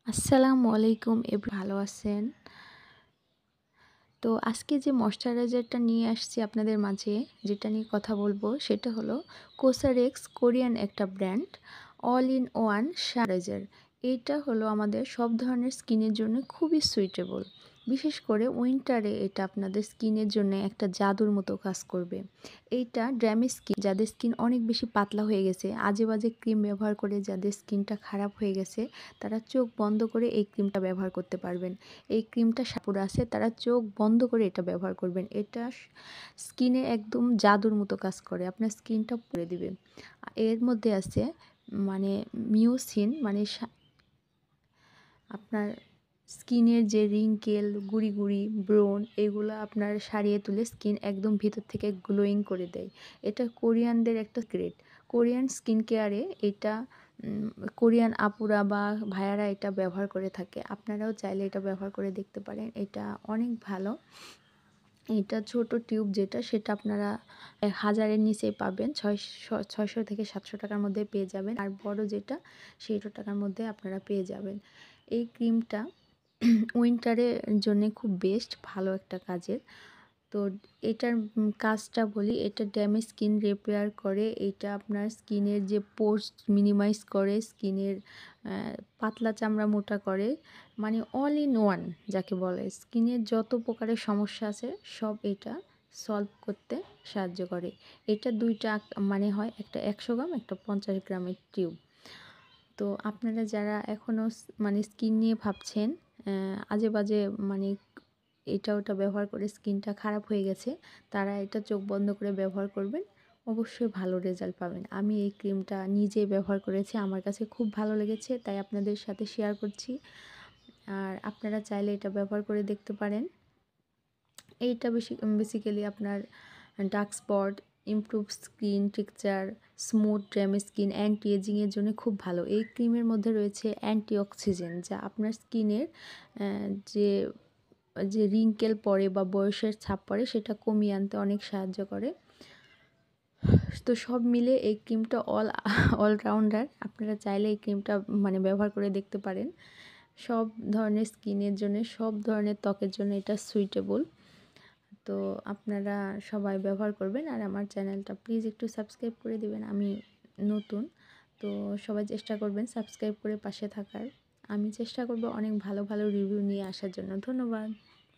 আসসালামু আলাইকুম ভালো আছেন? তো আজকে যে ময়েশ্চারাইজারটা নিয়ে আসছি আপনাদের মাঝে, যেটা নিয়ে কথা বলবো সেটা হলো কোসারেক্স কোরিয়ান একটা ব্র্যান্ড অল ইন ওয়ান শাওয়ারাইজার। এটা হলো আমাদের সব ধরনের স্কিনের জন্য খুবই সুইটেবল। বিশেষ করে উইন্টারে এটা আপনাদের স্কিনের জন্য একটা জাদুর মতো কাজ করবে। এইটা ড্যামেজ স্কিন, যাদের স্কিন অনেক বেশি পাতলা হয়ে গেছে, আজে বাজে ক্রিম ব্যবহার করে যাদের স্কিনটা খারাপ হয়ে গেছে, তারা চোখ বন্ধ করে এই ক্রিমটা ব্যবহার করতে পারবেন। এই ক্রিমটা সাপুরা আছে, তারা চোখ বন্ধ করে এটা ব্যবহার করবেন। এটা স্কিনে একদম জাদুর মতো কাজ করে, আপনার স্কিনটা পুড়ে দিবে। এর মধ্যে আছে মানে মিউসিন, মানে আপনার স্কিনের যে রিঙ্কেল, গুড়ি গুড়ি, ব্রণ, এগুলো আপনার সারিয়ে তুলে স্কিন একদম ভিতর থেকে গ্লোয়িং করে দেয়। এটা কোরিয়ানদের একটা গ্রেড। কোরিয়ান স্কিন কেয়ারে এটা কোরিয়ান আপুরা বা ভাইয়ারা এটা ব্যবহার করে থাকে। আপনারাও চাইলে এটা ব্যবহার করে দেখতে পারেন। এটা অনেক ভালো। এটা ছোট টিউব যেটা, সেটা আপনারা 1000-এর নিচেই পাবেন। 600 থেকে 700 টাকার মধ্যে পেয়ে যাবেন। আর বড় যেটা, সেইটা টাকার মধ্যে আপনারা পেয়ে যাবেন। এই ক্রিমটা উইন্টারের জন্যে খুব বেস্ট, ভালো একটা কাজের। তো এটার কাজটা বলি, এটা ড্যামেজ স্কিন রিপেয়ার করে, এটা আপনার স্কিনের যে পোর্স মিনিমাইজ করে, স্কিনের পাতলা চামড়া মোটা করে, মানে অল ইন ওয়ান যাকে বলে। স্কিনের যত প্রকারের সমস্যা আছে সব এটা সলভ করতে সাহায্য করে। এটা দুইটা মানে হয়, একটা 100 গ্রাম, একটা 50 গ্রামের টিউব। তো আপনারা যারা এখনও মানে স্কিন নিয়ে ভাবছেন, আজে বাজে মানে এটা ওটা ব্যবহার করে স্কিনটা খারাপ হয়ে গেছে, তারা এটা চোখ বন্ধ করে ব্যবহার করবেন, অবশ্যই ভালো রেজাল্ট পাবেন। আমি এই ক্রিমটা নিজেই ব্যবহার করেছি, আমার কাছে খুব ভালো লেগেছে, তাই আপনাদের সাথে শেয়ার করছি। আর আপনারা চাইলে এটা ব্যবহার করে দেখতে পারেন। এইটা বেসিক্যালি আপনার dark spot, improve skin texture, smooth damage skin, anti এজিংয়ের জন্য খুব ভালো। এই ক্রিমের মধ্যে রয়েছে অ্যান্টিঅক্সিডেন্ট, যা আপনার স্কিনের যে যে রিঙ্কেল পড়ে বা বয়সের ছাপ পড়ে সেটা কমিয়ে আনতে অনেক সাহায্য করে। তো সব মিলে এই ক্রিমটা অলরাউন্ডার। আপনারা চাইলে এই ক্রিমটা মানে ব্যবহার করে দেখতে পারেন। সব ধরনের স্কিনের জন্য, সব ধরনের ত্বকের জন্য এটা সুইটেবল। তো আপনারা সবাই ব্যবহার করবেন। আর আমার চ্যানেলটা প্লিজ একটু সাবস্ক্রাইব করে দিবেন, আমি নতুন। তো সবাই চেষ্টা করবেন সাবস্ক্রাইব করে পাশে থাকার। আমি চেষ্টা করব অনেক ভালো ভালো রিভিউ নিয়ে আসার জন্য। ধন্যবাদ।